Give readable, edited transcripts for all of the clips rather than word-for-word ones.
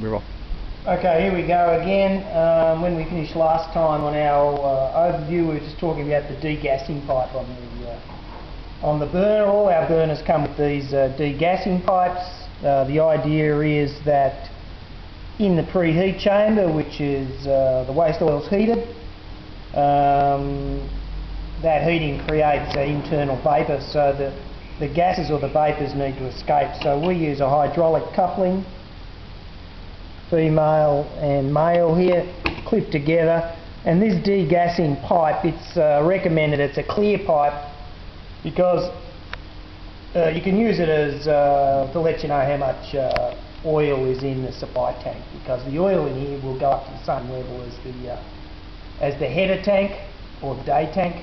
we're off. Okay, here we go again. When we finished last time on our overview, we were just talking about the degassing pipe on the burner. All our burners come with these degassing pipes. The idea is that in the preheat chamber, which is the waste oil's heated, that heating creates internal vapour, so the gases or the vapours need to escape. So we use a hydraulic coupling, female and male here, clipped together, and this degassing pipe, it's recommended it's a clear pipe because you can use it as to let you know how much oil is in the supply tank, because the oil in here will go up to the same level as the header tank or day tank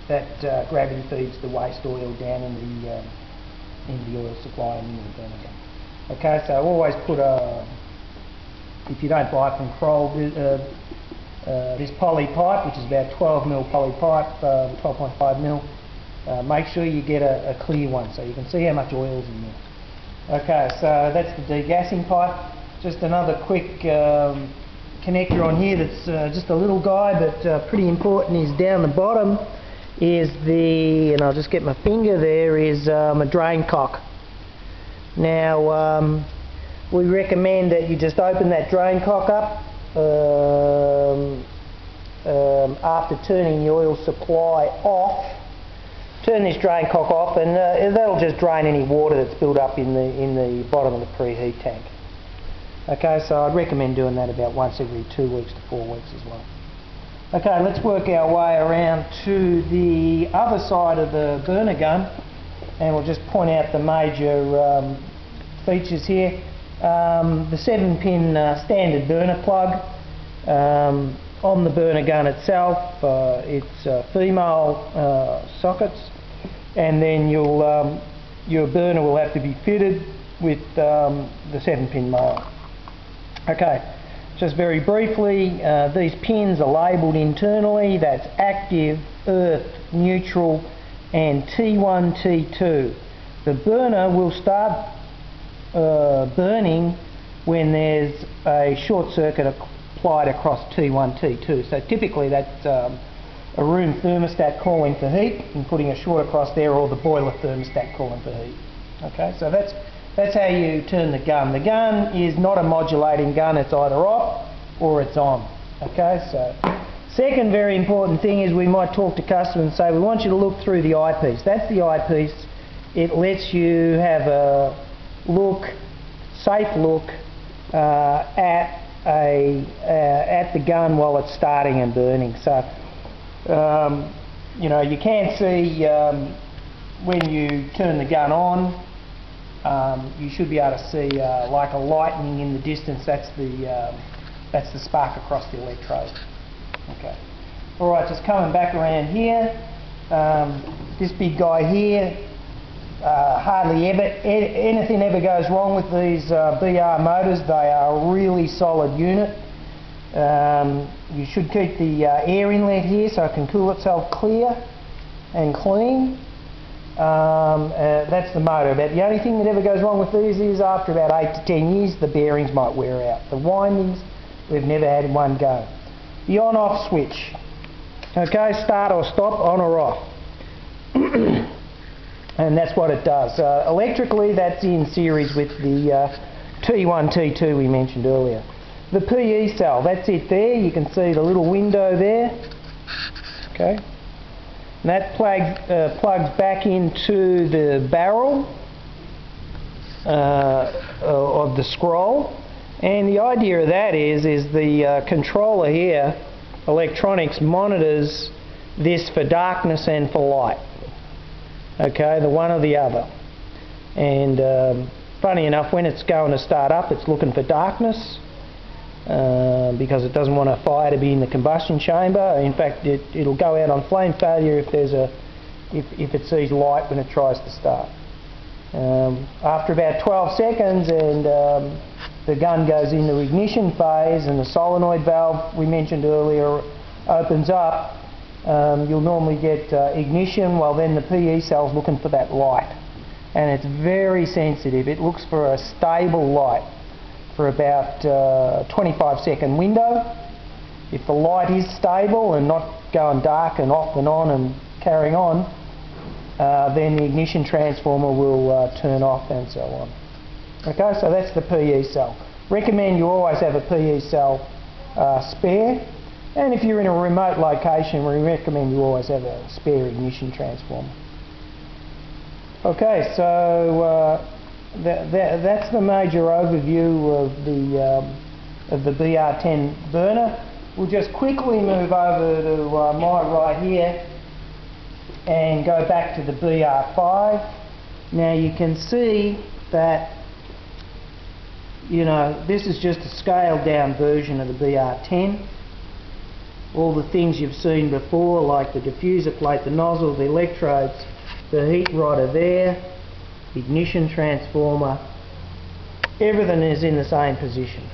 that gravity feeds the waste oil down in the oil supply and into the burner gun. Okay, so always put if you don't buy from Kroll, this poly pipe, which is about 12mm poly pipe, 12.5mm, make sure you get a clear one so you can see how much oil is in there. Okay, so that's the degassing pipe. Just another quick connector on here that's just a little guy but pretty important, is down the bottom is and I'll just get my finger there, is a drain cock. Now we recommend that you just open that drain cock up after turning the oil supply off. Turn this drain cock off, and that'll just drain any water that's built up in the bottom of the preheat tank. Okay, so I'd recommend doing that about once every 2 weeks to 4 weeks as well. Okay, let's work our way around to the other side of the burner gun, and we'll just point out the major features here. The 7-pin standard burner plug. On the burner gun itself, it's female sockets, and then your burner will have to be fitted with the 7-pin male. Okay, just very briefly, these pins are labelled internally. That's active, earth, neutral, and T1, T2. The burner will start burning when there's a short circuit applied across T1, T2. So typically that's a room thermostat calling for heat and putting a short across there, or the boiler thermostat calling for heat. Okay, so that's how you turn the gun. The gun is not a modulating gun, it's either off or it's on. Okay, so second very important thing is we might talk to customers and say, we want you to look through the eyepiece. That's the eyepiece. It lets you have a safe look at the gun while it's starting and burning. So you know, you can see when you turn the gun on, you should be able to see like a lightning in the distance. That's the spark across the electrode. Okay. All right, just coming back around here. This big guy here. Hardly anything ever goes wrong with these BR motors. They are a really solid unit. You should keep the air inlet here so it can cool itself clear and clean. That's the motor. But the only thing that ever goes wrong with these is after about 8 to 10 years the bearings might wear out. The windings, we've never had one go. The on-off switch. Okay, start or stop, on or off. And that's what it does. Electrically, that's in series with the T1, T2 we mentioned earlier. The PE cell, that's it there. You can see the little window there. Okay. And that plugs back into the barrel of the scroll. And the idea of that is the controller here, electronics, monitors this for darkness and for light. Okay, the one or the other. And funny enough, when it's going to start up, it's looking for darkness because it doesn't want a fire to be in the combustion chamber. In fact, it'll go out on flame failure if it sees light when it tries to start. After about 12 seconds and the gun goes into ignition phase and the solenoid valve we mentioned earlier opens up, you'll normally get ignition. Well, then the PE cell's looking for that light, and it's very sensitive. It looks for a stable light. for about 25-second window. If the light is stable and not going dark and off and on and carrying on, then the ignition transformer will turn off and so on. Okay, so that's the PE cell. Recommend you always have a PE cell spare, and if you're in a remote location, we recommend you always have a spare ignition transformer. Okay, so that's the major overview of the BR10 burner. We'll just quickly move over to my right here and go back to the BR5. Now you can see that, you know, this is just a scaled down version of the BR10. All the things you've seen before, like the diffuser plate, the nozzle, the electrodes, the heat rod are there, ignition transformer, everything is in the same position.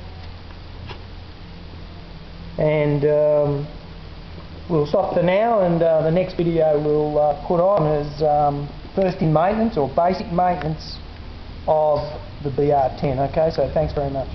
And we'll stop for now, and the next video we'll put on is first in maintenance or basic maintenance of the BR10. Okay, so thanks very much.